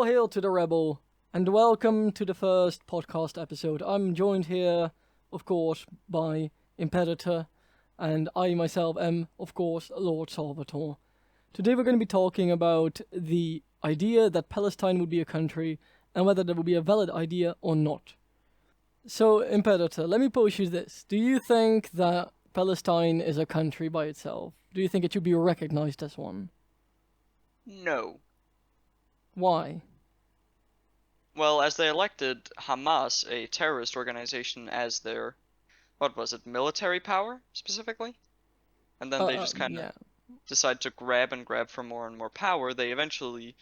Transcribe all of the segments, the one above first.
Hail, hail to the rebel, and welcome to the first podcast episode. I'm joined here, of course, by Imperator, and I myself am, of course, Lord Salvator. Today we're going to be talking about the idea that Palestine would be a country, and whether that would be a valid idea or not. So, Imperator, let me pose you this. Do you think that Palestine is a country by itself? Do you think it should be recognized as one? No. Why? Well, as they elected Hamas, a terrorist organization, as their, military power, specifically? And then they just kind of Yeah. decide to grab for more and more power. They eventually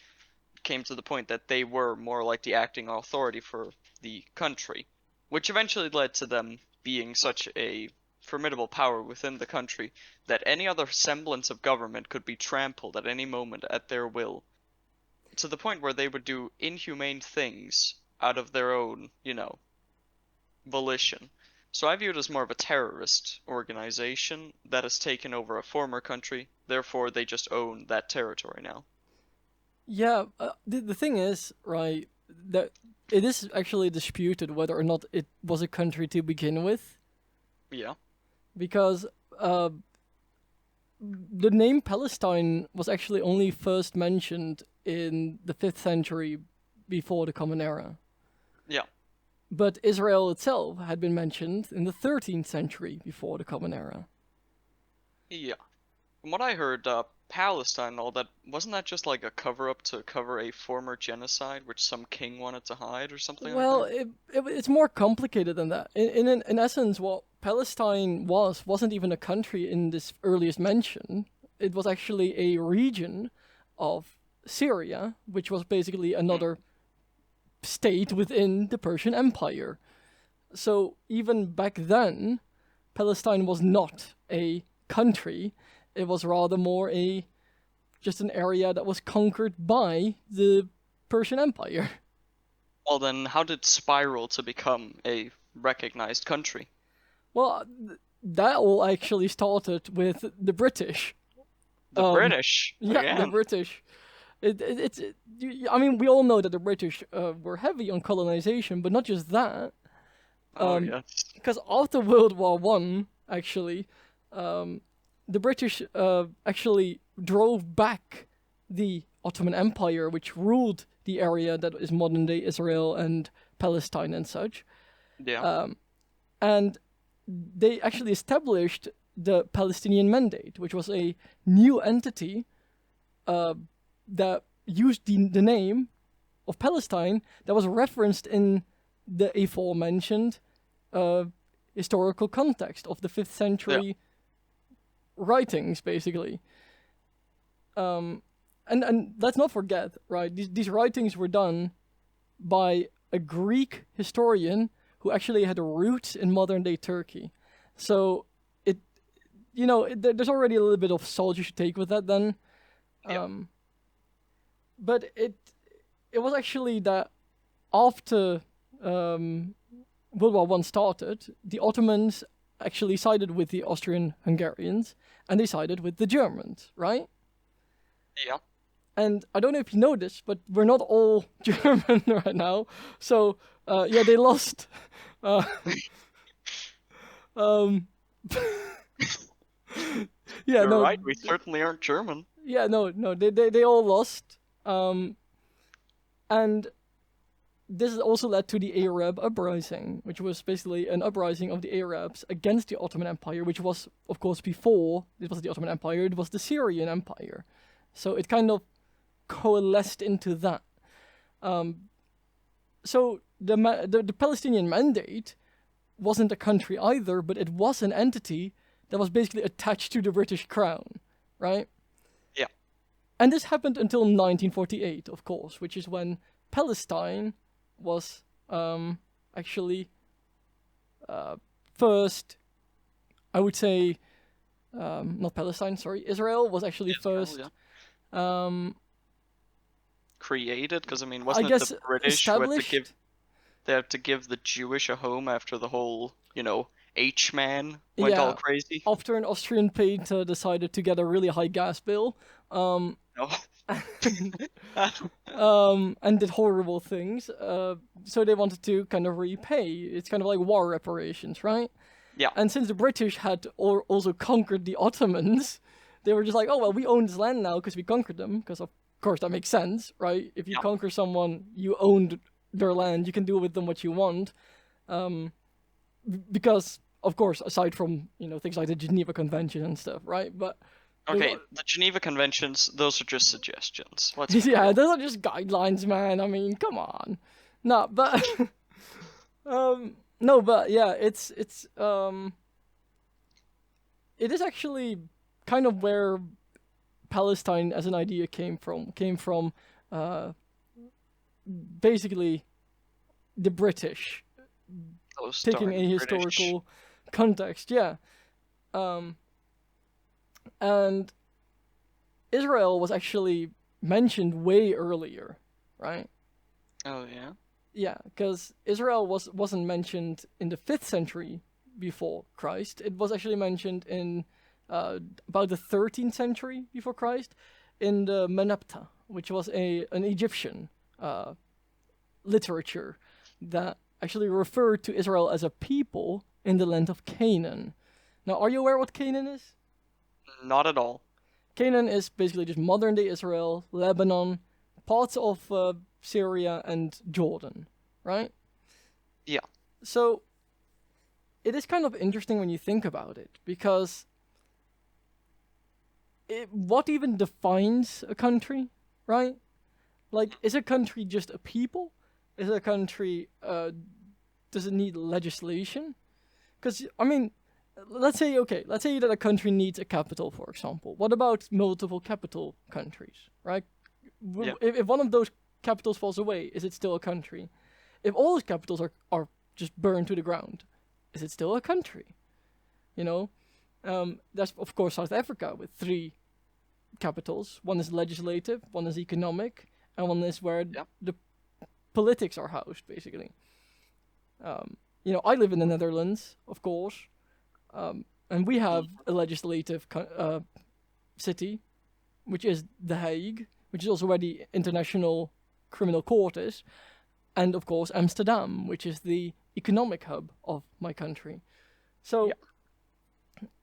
came to the point that they were more like the acting authority for the country, which eventually led to them being such a formidable power within the country that any other semblance of government could be trampled at any moment at their will. To the point where they would do inhumane things out of their own, volition. So I view it as more of a terrorist organization that has taken over a former country, therefore they just own that territory now. Yeah, the thing is, right, that it is actually disputed whether or not it was a country to begin with, Yeah. because the name Palestine was actually only first mentioned in the 5th century before the Common Era. Yeah. But Israel itself had been mentioned in the 13th century before the Common Era. Yeah. From what I heard, Palestine and all that, wasn't that just like a cover-up to cover a former genocide which some king wanted to hide or something Well, like that? it's more complicated than that. In essence, what Palestine wasn't even a country in this earliest mention. It was actually a region of Syria, which was basically another state within the Persian Empire. So even back then, Palestine was not a country. It was rather more just an area that was conquered by the Persian Empire. Well then, how did it spiral to become a recognized country? Well, that all actually started with the British. The British, Yeah, the again. British. I mean, we all know that the British were heavy on colonization, but not just that. Oh, yes. Because after World War One, actually, the British actually drove back the Ottoman Empire, which ruled the area that is modern-day Israel and Palestine and such. Yeah. And they actually established the Palestinian Mandate, which was a new entity that used the name of Palestine that was referenced in the aforementioned historical context of the 5th century writings, basically. And let's not forget, right, these writings were done by a Greek historian who actually had roots in modern-day Turkey. So, there's already a little bit of salt you should take with that then. But it was actually that after World War One started, the Ottomans actually sided with the Austrian-Hungarians, and they sided with the Germans, right? Yeah. And I don't know if you know this, but we're not all German right now. So, they lost. You're no. right, we certainly aren't German. Yeah, no, they all lost. And this also led to the Arab uprising, which was basically an uprising of the Arabs against the Ottoman Empire, which was, of course, before it was the Ottoman Empire, it was the Syrian Empire. So it kind of coalesced into that. So the Palestinian Mandate wasn't a country either, but it was an entity that was basically attached to the British Crown, right? Yeah. And this happened until 1948, of course, which is when Palestine was actually first, I would say, not Palestine, sorry, Israel was actually first. Yeah. Created, because I mean, wasn't I it guess the British established? they had to give the Jewish a home after the whole, H-man went all crazy? After an Austrian painter decided to get a really high gas bill. No. and did horrible things. So they wanted to kind of repay. It's kind of like war reparations, right? Yeah. And since the British had also conquered the Ottomans, they were just like, oh, well, we own this land now because we conquered them. Because, of course, that makes sense, right? If you conquer someone, you owned their land. You can do with them what you want. Because, of course, aside from, things like the Geneva Convention and stuff, right? But okay, the Geneva Conventions, those are just suggestions. Yeah, those are just guidelines, man. I mean, come on. No, but... no, but yeah, it is actually kind of where Palestine as an idea came from basically the British taking a historical context, yeah. And Israel was actually mentioned way earlier, right? Oh yeah. Yeah, because Israel wasn't mentioned in the 5th century before Christ. It was actually mentioned in about the 13th century before Christ in the Manifesto, which was an Egyptian literature that actually referred to Israel as a people in the land of Canaan. Now, are you aware what Canaan is? Not at all. Canaan is basically just modern-day Israel, Lebanon, parts of Syria and Jordan, right? Yeah. So it is kind of interesting when you think about it, because what even defines a country, right? Like, is a country just a people? Is a country, does it need legislation? Because, I mean, let's say that a country needs a capital, for example. What about multiple capital countries, right? Yeah. If one of those capitals falls away, is it still a country? If all those capitals are just burned to the ground, is it still a country? That's of course South Africa with 3 capitals. One is legislative, one is economic, and one is where the politics are housed, basically. I live in the Netherlands, of course, and we have a legislative city, which is The Hague, which is also where the International Criminal Court is, and of course Amsterdam, which is the economic hub of my country. So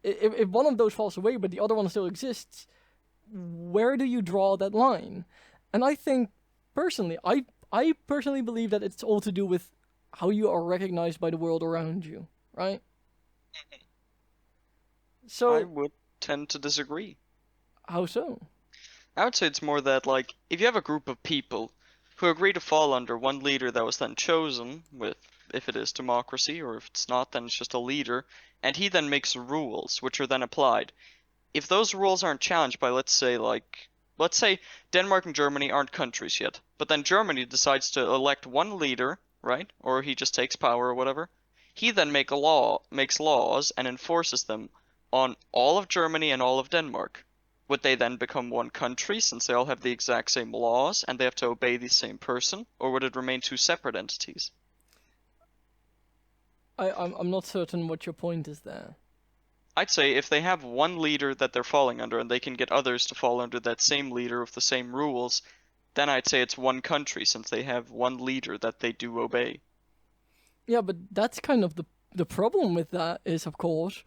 if one of those falls away but the other one still exists, where do you draw that line? And I think personally, I personally believe that it's all to do with how you are recognized by the world around you, right? So I would tend to disagree. How so? I would say it's more that, like, if you have a group of people who agree to fall under one leader that was then chosen, with, if it is democracy, or if it's not, then it's just a leader, and he then makes rules, which are then applied. If those rules aren't challenged by, let's say Denmark and Germany aren't countries yet, but then Germany decides to elect one leader, right? Or he just takes power or whatever. He then makes laws and enforces them on all of Germany and all of Denmark. Would they then become one country since they all have the exact same laws and they have to obey the same person, or would it remain 2 separate entities? I'm not certain what your point is there. I'd say if they have one leader that they're falling under and they can get others to fall under that same leader with the same rules, then I'd say it's one country since they have one leader that they do obey. Yeah, but that's kind of the problem with that is, of course,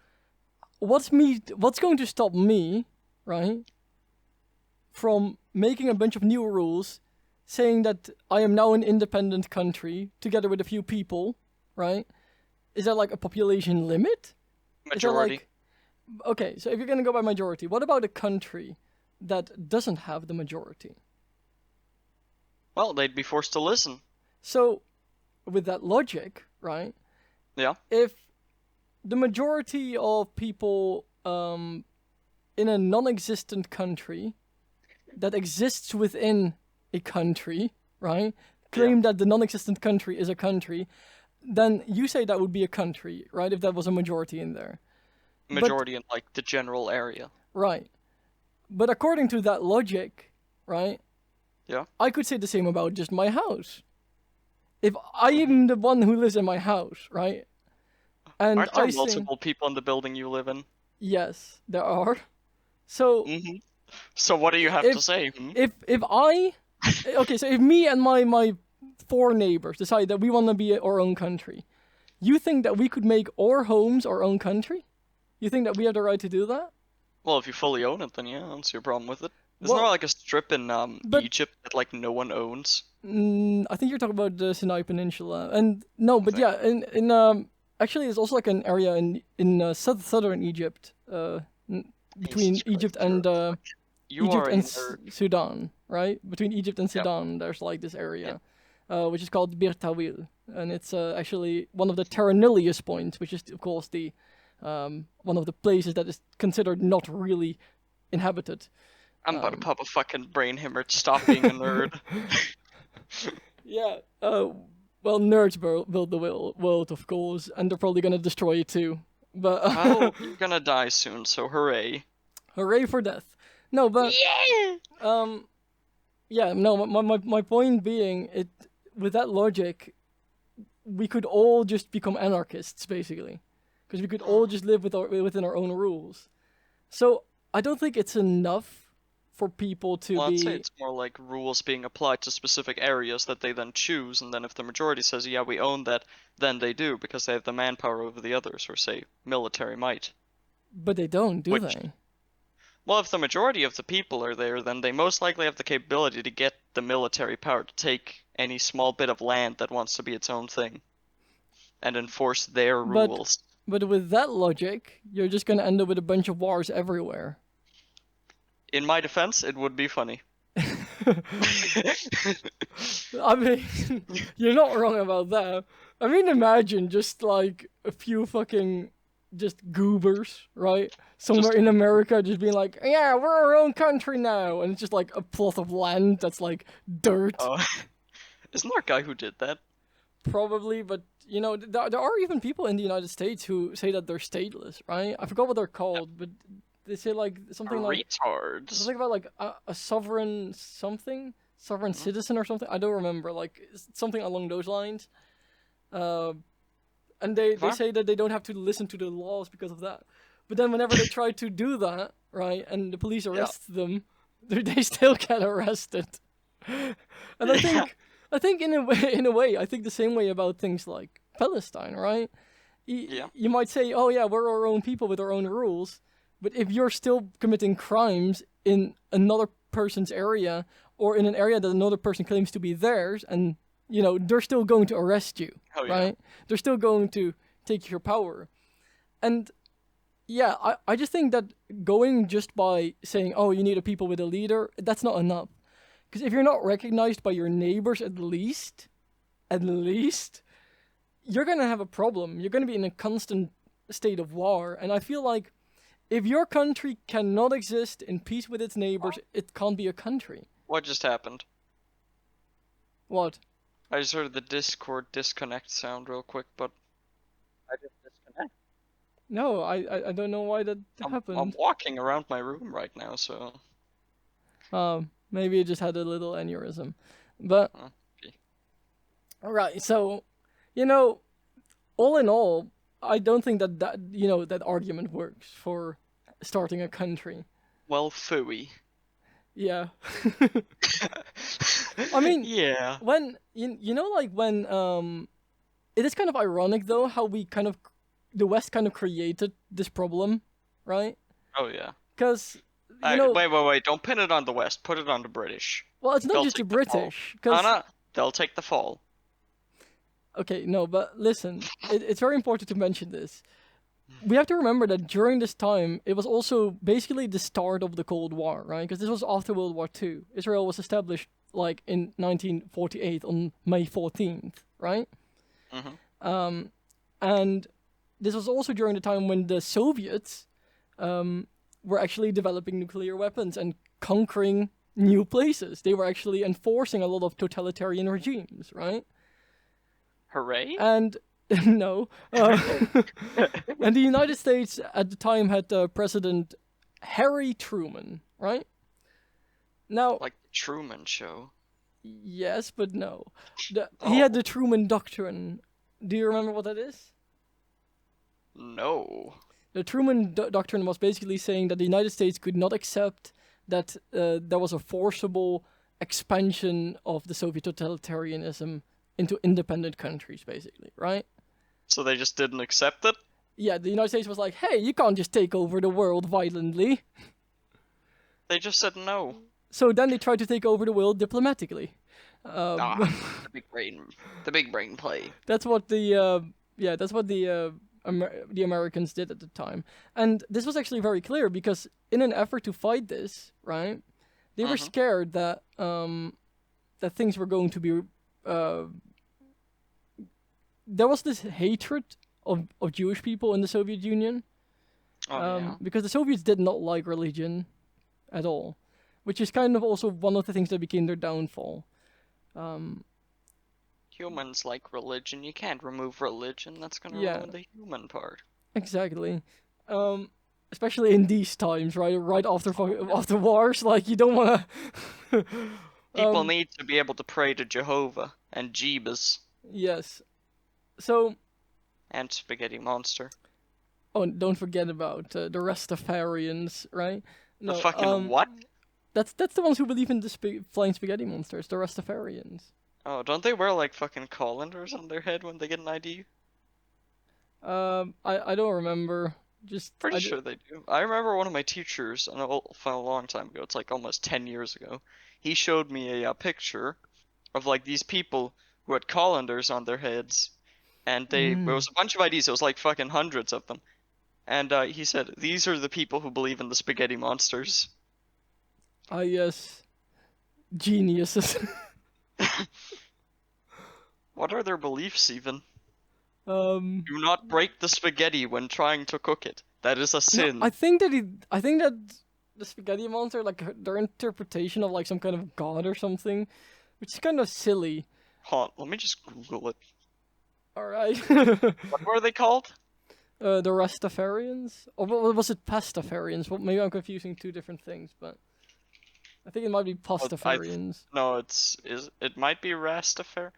what's going to stop me, right, from making a bunch of new rules saying that I am now an independent country together with a few people, right? Is there like a population limit? Majority. Okay, so if you're going to go by majority, what about a country that doesn't have the majority? Well, they'd be forced to listen. So, with that logic, right? Yeah. If the majority of people in a non-existent country that exists within a country, right, claim that the non-existent country is a country, then you say that would be a country, right, if that was a majority in there. Majority in, like, the general area. Right. But according to that logic, right, yeah, I could say the same about just my house. If I am the one who lives in my house, right, and aren't there multiple people in the building you live in? Yes, there are. So, So what do you have to say? If I, okay, so if me and my four neighbors decide that we want to be our own country, you think that we could make our homes our own country? You think that we have the right to do that? Well, if you fully own it, then yeah, I don't see a problem with it. Isn't there Well, like a strip in but Egypt that like no one owns? I think you're talking about the Sinai Peninsula, and no, I but think. yeah, in actually, there's also like an area in southern Egypt, between Jesus Egypt Christ, and you are a Egypt nerd. and Sudan, right? Between Egypt and Yeah. Sudan, there's like this Yeah. area, which is called Bir Tawil, and it's actually one of the Terra Nullius points, which is of course the one of the places that is considered not really inhabited. I'm about to pop a fucking brain hemorrhage. Stop being a nerd. Yeah. Well, nerds build the world, of course, and they're probably gonna destroy it too. But Well, you're gonna die soon, so hooray. hooray for death! No, but Yeah. yeah, no. My point being, it with that logic, we could all just become anarchists, basically, because we could all just live within our own rules. So I don't think it's enough for people to Well, I'd say be. it's more like rules being applied to specific areas that they then choose, and then if the majority says, yeah, we own that, then they do, because they have the manpower over the others, or say, military might. But they don't, do Which, they? well, if the majority of the people are there, then they most likely have the capability to get the military power to take any small bit of land that wants to be its own thing, and enforce their But rules. but with that logic, you're just gonna end up with a bunch of wars everywhere. In my defense, it would be funny. I mean, you're not wrong about that. I mean, imagine just like a few fucking just goobers, right? Somewhere in America just being like, yeah, we're our own country now. And it's just like a plot of land that's like dirt, Isn't there a guy who did that? probably. But, you know, there are even people in the United States who say that they're stateless, right? I forgot what they're called, but they say like something like. Retards. Something about like a sovereign sovereign citizen or something. I don't remember. Like something along those lines. And they say that they don't have to listen to the laws because of that. But then whenever they try to do that, right, and the police arrest them, they still get arrested. And I think in a way, I think the same way about things like Palestine, right? You might say, oh yeah, we're our own people with our own rules. But if you're still committing crimes in another person's area or in an area that another person claims to be theirs, and you know they're still going to arrest you, right? They're still going to take your power. And yeah, I just think that going just by saying, oh, you need a people with a leader, that's not enough. Because if you're not recognized by your neighbors at least, you're going to have a problem. You're going to be in a constant state of war. And I feel like if your country cannot exist in peace with its neighbors, it can't be a country. What just happened? What? I just heard the Discord disconnect sound real quick, but I didn't disconnect. No, I don't know why that happened. I'm walking around my room right now, so. Maybe it just had a little aneurysm. But Okay. Alright, so you know, all in all, I don't think that that argument works for starting a country. Well, phooey. Yeah. I mean, yeah. when like when it is kind of ironic though how the West kind of created this problem, right? Oh yeah. Because know, wait! Don't pin it on the West. Put it on the British. Well, it's not just the British. Because they'll take the fall. Okay, no, but listen, it's very important to mention this. We have to remember that during this time, it was also basically the start of the Cold War, right? Because this was after World War II. Israel was established, like, in 1948 on May 14th, right? Mm-hmm. And this was also during the time when the Soviets were actually developing nuclear weapons and conquering new places. They were actually enforcing a lot of totalitarian regimes, right? Hooray! And no, and the United States at the time had President Harry Truman, right? Now, like the Truman Show. Yes, but no. He had the Truman Doctrine. Do you remember what that is? No. The Truman Doctrine was basically saying that the United States could not accept that there was a forcible expansion of the Soviet totalitarianism into independent countries, basically, right? So they just didn't accept it? Yeah, the United States was like, hey, you can't just take over the world violently. They just said no. So then they tried to take over the world diplomatically. The big brain play. That's what the the Americans did at the time, and this was actually very clear because in an effort to fight this, right, they were scared that that things were going to be there was this hatred of Jewish people in the Soviet Union, because the Soviets did not like religion at all, which is kind of also one of the things that became their downfall. Humans like religion. You can't remove religion. That's gonna ruin the human part. Exactly. Especially in these times, right? Right after wars, like you don't want to. People need to be able to pray to Jehovah and Jeebus. Yes. So. And Spaghetti Monster. Oh, and don't forget about the Rastafarians, right? No, the fucking what? That's the ones who believe in the flying spaghetti monsters, the Rastafarians. Oh, don't they wear like fucking colanders on their head when they get an ID? I don't remember. Pretty sure they do. I remember one of my teachers, from a long time ago. It's like almost 10 years ago. He showed me a picture of like these people who had colanders on their heads, and it was a bunch of IDs. It was like fucking hundreds of them, and he said these are the people who believe in the spaghetti monsters. Ah, yes, geniuses. What are their beliefs even? Do not break the spaghetti when trying to cook it. That is a sin. No, I think that the spaghetti monster, like their interpretation of like some kind of god or something, which is kind of silly. Let me just Google it. All right. What were they called? The Rastafarians, or was it pastafarians? Well, maybe I'm confusing two different things, but I think it might be pastafarians. No, it might be Rastafari.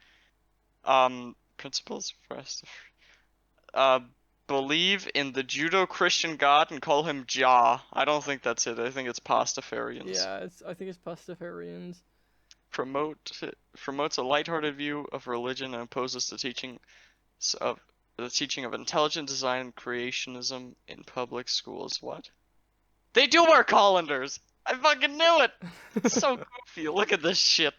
Principles of Rastafari. Believe in the Judo-Christian God and call him Jah. I don't think that's it. I think it's pastafarians. Yeah, I think it's pastafarians. Promotes a lighthearted view of religion and opposes the teaching of intelligent design and creationism in public schools. What? They do wear colanders! I fucking knew it! It's so goofy. Look at this shit.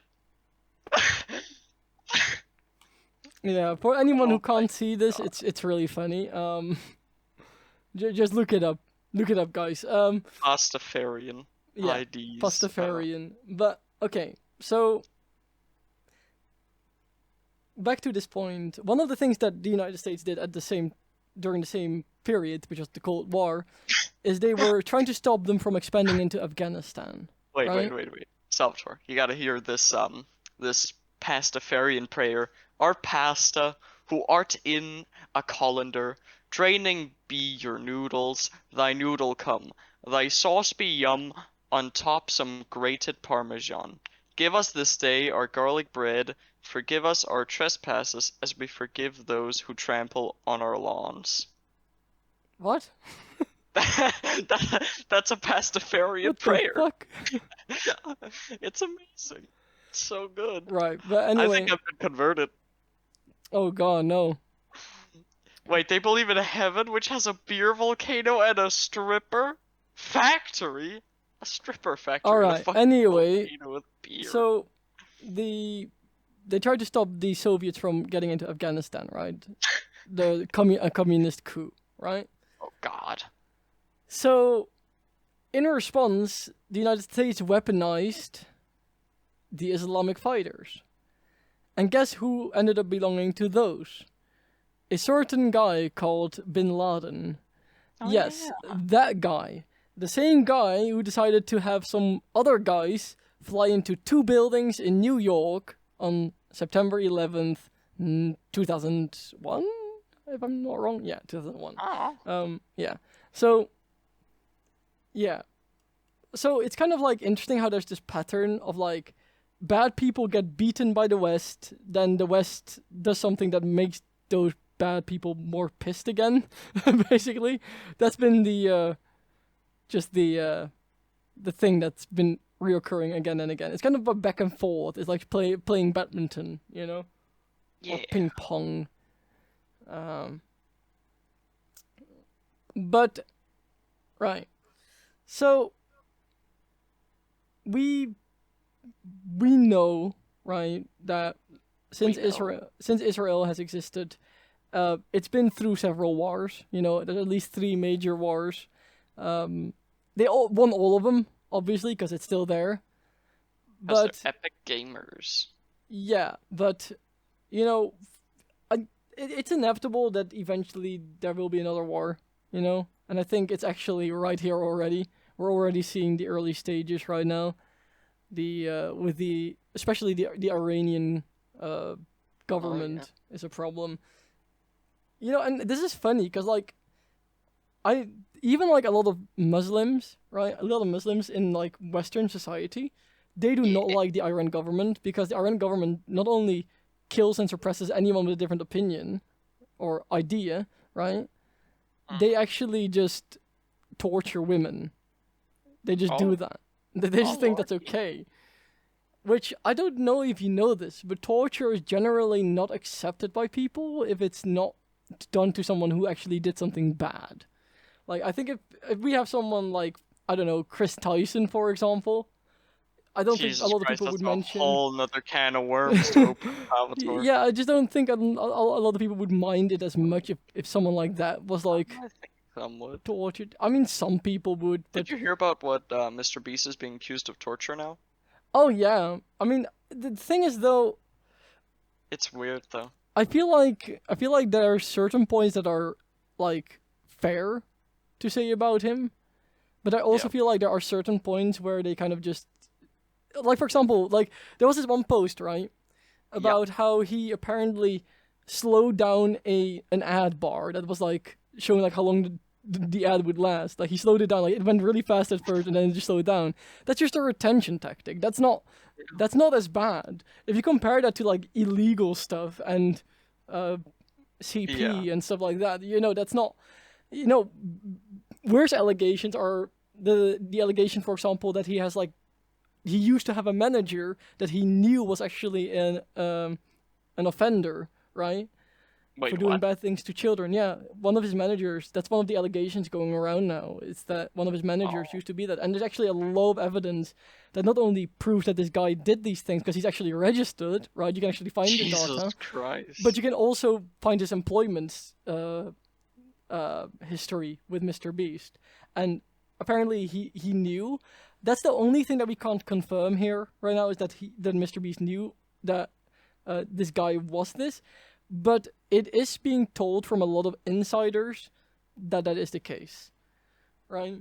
Yeah, for anyone who can't see this, it's really funny. Just look it up. Look it up, guys. Pastafarian IDs. Pastafarian. But okay, so back to this point. One of the things that the United States did during the same period, which was the Cold War, is they were trying to stop them from expanding into Afghanistan. Wait. Salvatore, you gotta hear this this pastafarian prayer. Our pasta, who art in a colander, draining be your noodles, thy noodle come, thy sauce be yum, on top some grated parmesan. Give us this day our garlic bread, forgive us our trespasses as we forgive those who trample on our lawns. What? That's a pastafarian prayer. What the fuck? It's amazing. It's so good. Right, but anyway. I think I've been converted. Oh god, no. Wait, they believe in a heaven which has a beer volcano and a stripper factory? A stripper factory. Alright, anyway, so they tried to stop the Soviets from getting into Afghanistan, right? A communist coup, right? Oh god. So, in response, the United States weaponized the Islamic fighters. And guess who ended up belonging to those? A certain guy called Bin Laden. Oh, yes, yeah. that guy. The same guy who decided to have some other guys fly into two buildings in New York on September 11th, 2001? If I'm not wrong. Yeah, 2001. Oh. Yeah. So, yeah. So it's kind of like interesting how there's this pattern of like bad people get beaten by the West, then the West does something that makes those bad people more pissed again. Basically, that's been the the thing that's been reoccurring again and again. It's kind of a back and forth. It's like playing badminton, you know, Yeah. or ping pong. But right, so we know, right, that since Israel has existed, it's been through several wars. You know, there's at least 3 major wars. They all won all of them, obviously, because it's still there. But epic gamers. Yeah, but you know, it's inevitable that eventually there will be another war. You know, and I think it's actually right here already. We're already seeing the early stages right now. Especially the Iranian government is a problem. You know, and this is funny because like even like a lot of Muslims, right? A lot of Muslims in like Western society, they do not like the Iran government because the Iran government not only kills and suppresses anyone with a different opinion or idea, right? They actually just torture women. They just do that. They just think that's okay. Which, I don't know if you know this, but torture is generally not accepted by people if it's not done to someone who actually did something bad. Like, I think if we have someone like, I don't know, Chris Tyson, for example, I don't think a lot of people would mention... a whole nother can of worms to open. Yeah, I just don't think a lot of people would mind it as much if someone like that was like... I think some would. Tortured. I mean, some people would. But... Did you hear about what MrBeast is being accused of torture now? Oh yeah. I mean, the thing is though... It's weird though. I feel like there are certain points that are like fair to say about him, but I also feel like there are certain points where they kind of just... Like, for example, like, there was this one post, right? About how he apparently slowed down an ad bar that was, like, showing, like, how long the ad would last. Like, he slowed it down. Like, it went really fast at first and then it just slowed down. That's just a retention tactic. That's not as bad. If you compare that to, like, illegal stuff and CP and stuff like that, you know, that's not... You know, worse allegations are the allegation, for example, that he has, like, he used to have a manager that he knew was actually an offender, right? Wait, for doing bad things to children. Yeah, one of his managers, that's one of the allegations going around now, is that one of his managers used to be that. And there's actually a lot of evidence that not only proves that this guy did these things, because he's actually registered, right? You can actually find the data. Jesus Christ. But you can also find his employment history with MrBeast. And apparently he knew. That's the only thing that we can't confirm here right now, is that MrBeast knew that this guy was this. But it is being told from a lot of insiders that is the case, right?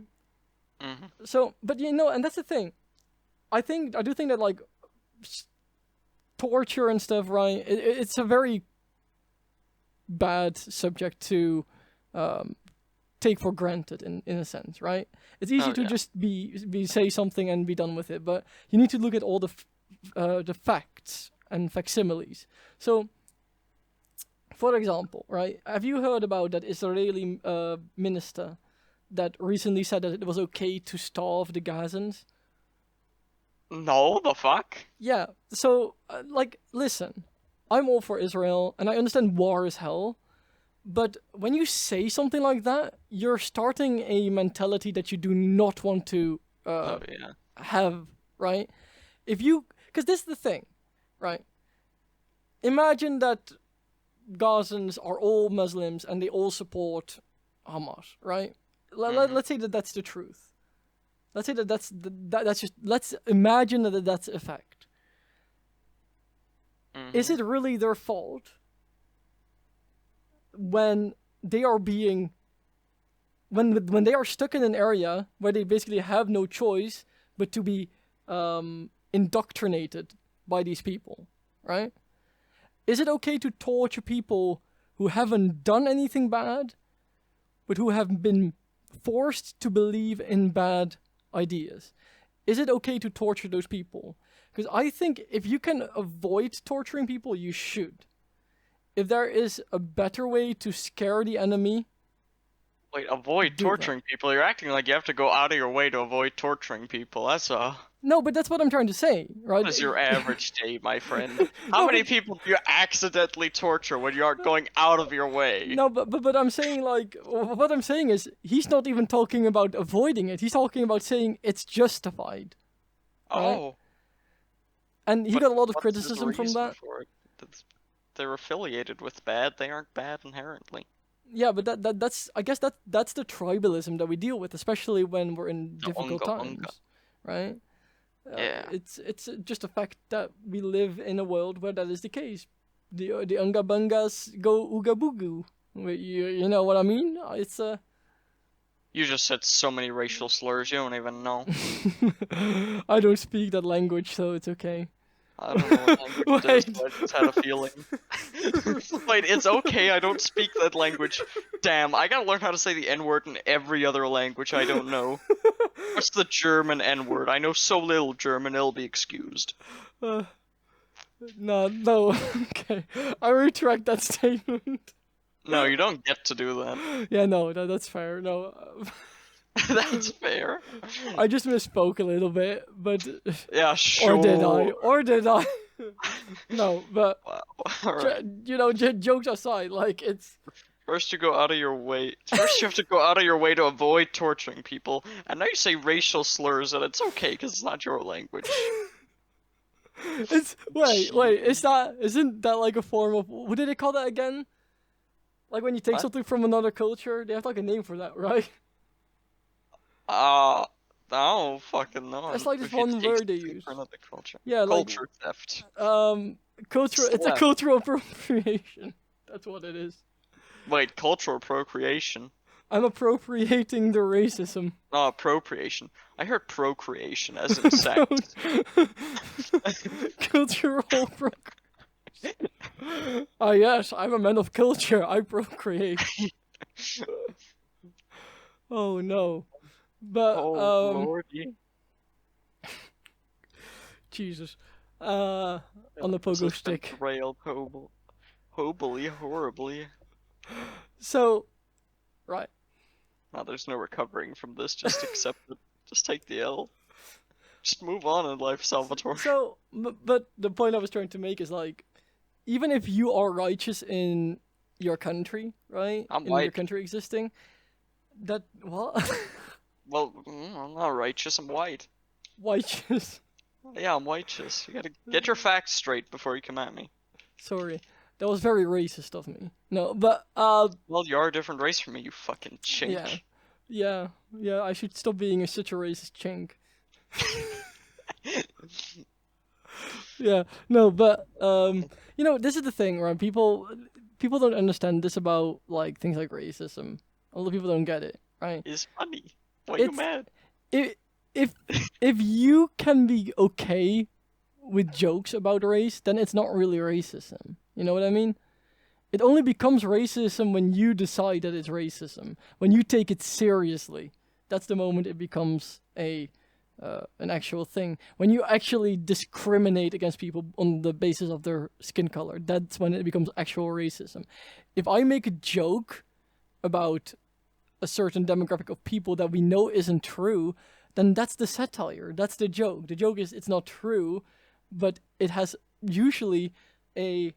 Mm-hmm. So, but you know, and that's the thing. I do think that, like, torture and stuff, right? It's a very bad subject to take for granted in a sense, right? It's easy to just say something and be done with it, but you need to look at all the facts and facsimiles. So, for example, right? Have you heard about that Israeli minister that recently said that it was okay to starve the Gazans? No, the fuck? Yeah. So, like, listen, I'm all for Israel, and I understand war is hell. But when you say something like that, you're starting a mentality that you do not want to have, right? Because this is the thing, right? Imagine that Gazans are all Muslims and they all support Hamas, right? Let's say that that's the truth. Let's say that that's just... Let's imagine that that's a fact. Mm-hmm. Is it really their fault when they are being... When they are stuck in an area where they basically have no choice but to be indoctrinated by these people, right? Is it okay to torture people who haven't done anything bad, but who have been forced to believe in bad ideas? Is it okay to torture those people? Because I think if you can avoid torturing people, you should. If there is a better way to scare the enemy, Wait, avoid do that. torturing people? You're acting like you have to go out of your way to avoid torturing people. That's a... No, but that's what I'm trying to say, right? What is your average day, my friend? How No, many but, people do you accidentally torture when you aren't going out of your way? no, but I'm saying like what I'm saying is he's not even talking about avoiding it. He's talking about saying it's justified, right? Oh, And he but got a lot of what's his criticism from reason that. for it? They're affiliated with bad. They aren't bad inherently. Yeah, but that's I guess that's the tribalism that we deal with, especially when we're in The difficult unga times, bunga. right? Yeah. It's just a fact that we live in a world where that is the case. The unga bungas go ooga booga. You know what I mean? It's You just said so many racial slurs you don't even know. I don't speak that language, so it's okay. I don't know what language it is, Wait. but I just had a feeling. Wait, it's okay, I don't speak that language. Damn, I gotta learn how to say the N-word in every other language I don't know. What's the German N-word? I know so little German, it'll be excused. No, okay. I retract that statement. No, you don't get to do that. Yeah, no, that's fair. No, That's fair. I just misspoke a little bit, but Yeah, sure. or did I? Or did I? No, but Wow. Alright. you know, jokes aside, like it's First you go out of your way. First you have to go out of your way to avoid torturing people. And now you say racial slurs and it's okay because it's not your language. it's wait, isn't that like a form of what did they call that again? Like when you take What? something from another culture, they have like a name for that, right? I don't fucking know. That's like this If you one take word they something use. from another culture. Yeah, like Culture theft. cultural. It's a Slap. cultural appropriation. That's what it is. Wait, cultural appropriation. I'm appropriating the racism. No, appropriation. I heard procreation as in sex. Cultural appropriation. Ah, yes, I'm a man of culture. I procreate. Oh no. But Oh, lordy. Jesus. On the pogo stick. Railed hobily, horribly. So, right. Now there's no recovering from this, just accept it. Just take the L. Just move on in life, Salvatore. So, but the point I was trying to make is like, even if you are righteous in your country, right? I'm in your white. country existing, that what? Well, I'm not righteous, I'm white. Righteous. Yeah, I'm righteous. You gotta get your facts straight before you come at me. Sorry, that was very racist of me. No, but Well, you are a different race from me, you fucking chink. yeah. I should stop being such a racist chink. Yeah, no, but you know, this is the thing, right? People don't understand this about like things like racism. A lot of people don't get it, right? It's funny. Why are you It's- mad? If you can be okay with jokes about race, then it's not really racism. You know what I mean? It only becomes racism when you decide that it's racism. When you take it seriously, that's the moment it becomes an actual thing. When you actually discriminate against people on the basis of their skin color, that's when it becomes actual racism. If I make a joke about a certain demographic of people that we know isn't true, then that's the satire. That's the joke. The joke is it's not true, but it has usually a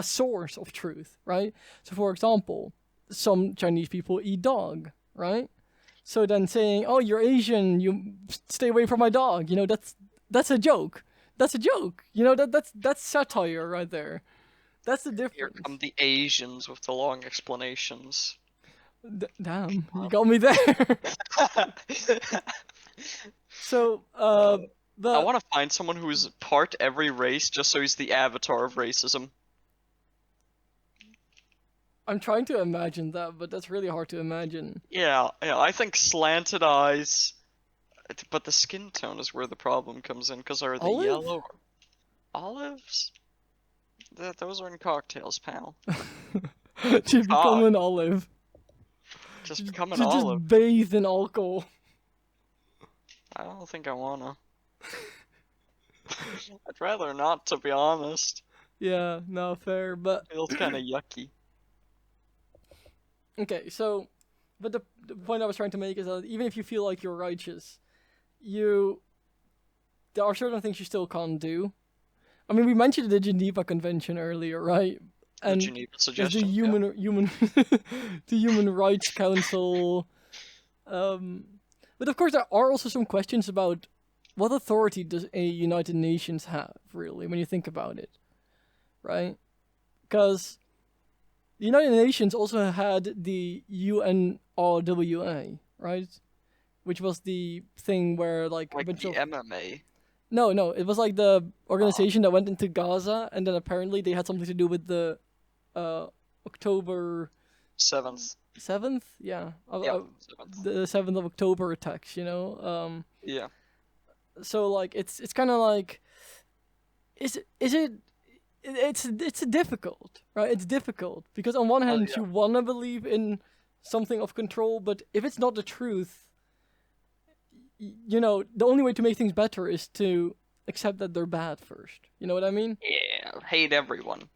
source of truth, right? So, for example, some Chinese people eat dog, right? So then saying, "Oh, you're Asian, you stay away from my dog," you know, that's a joke. That's a joke. You know, that's satire right there. That's the Here difference. come the Asians with the long explanations. Damn, you got me there. So, I but want to find someone who's part every race just so he's the avatar of racism. I'm trying to imagine that, but that's really hard to imagine. Yeah, I think slanted eyes, but the skin tone is where the problem comes in, because are they Olive? yellow or olives? Those are in cocktails, pal. To become an olive. Just become an To olive. just bathe in alcohol. I don't think I wanna. I'd rather not, to be honest. Yeah, no, fair, but Feels kind of yucky. okay, so But the point I was trying to make is that even if you feel like you're righteous, there are certain things you still can't do. I mean, we mentioned the Geneva Convention earlier, right? The And Geneva there's suggestion. the Human Rights Council. But of course, there are also some questions about what authority does a United Nations have, really, when you think about it, right? Because the United Nations also had the UNRWA, right? Which was the thing where like a Like bunch the of MMA. no, it was like the organization that went into Gaza, and then apparently they had something to do with the October 7th. 7th, yeah, Yeah, 7th. the 7th of October attacks. Yeah. So like it's kind of like, is it? It's difficult, right? It's difficult because on one hand yeah. you wanna believe in something of control, but if it's not the truth, the only way to make things better is to accept that they're bad first. You know what I mean? Yeah, hate everyone.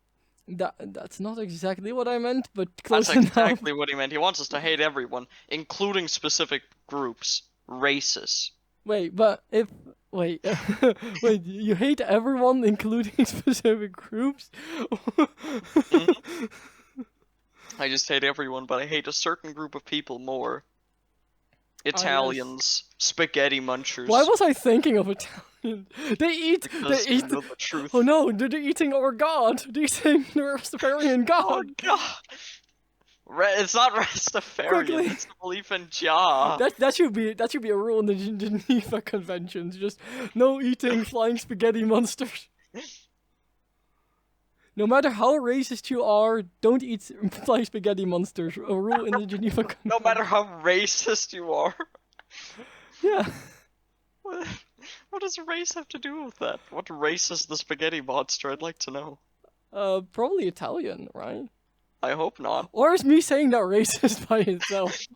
That's not exactly what I meant, but close That's enough. exactly what he meant. He wants us to hate everyone, including specific groups, races. Wait, wait, wait, you hate everyone, including specific groups? I just hate everyone, but I hate a certain group of people more. Italians, spaghetti munchers. Why was I thinking of Italian? Because They eat. you know the truth. Oh no, they're eating our god. They're eating the Rastafarian Oh god. god. It's not Rastafarian. Quickly. It's the belief in Jah. That should be a rule in the Geneva Conventions. Just no eating flying spaghetti monsters. No matter how racist you are, don't eat flying spaghetti monsters. A rule in the Geneva Convention. No matter how racist you are. Yeah. What does race have to do with that? What race is the spaghetti monster? I'd like to know. Probably Italian, right? I hope not. Or is me saying that racist by itself?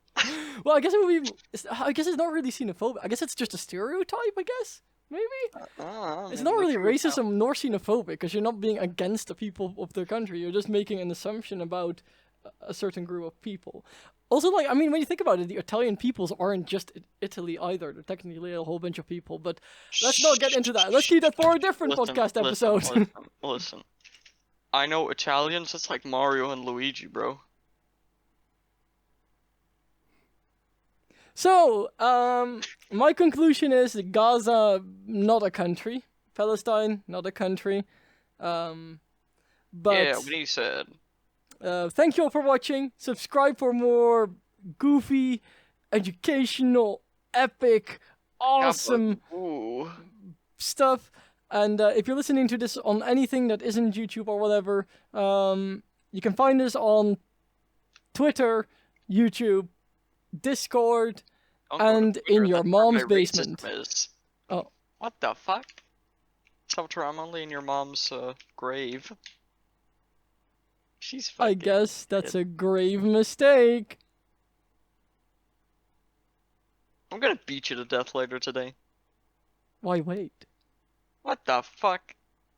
Well, I guess it would be. I guess it's not really xenophobic. I guess it's just a stereotype. I guess maybe it's not really racism nor xenophobic because you're not being against the people of the country. You're just making an assumption about a certain group of people. Also, like, I mean, when you think about it, the Italian peoples aren't just Italy either. They're technically a whole bunch of people. But let's not get into that. Let's keep that for a different podcast episode. Listen. I know Italians, it's like Mario and Luigi, bro. So, my conclusion is Gaza, not a country. Palestine, not a country. But yeah, what he said. Thank you all for watching. Subscribe for more goofy, educational, epic, awesome stuff. And if you're listening to this on anything that isn't YouTube or whatever, you can find us on Twitter, YouTube, Discord, and in your mom's basement. Oh. What the fuck? Salvator, I'm only in your mom's grave. She's fucking I guess that's a grave mistake. I'm gonna beat you to death later today. Why wait? What the fuck?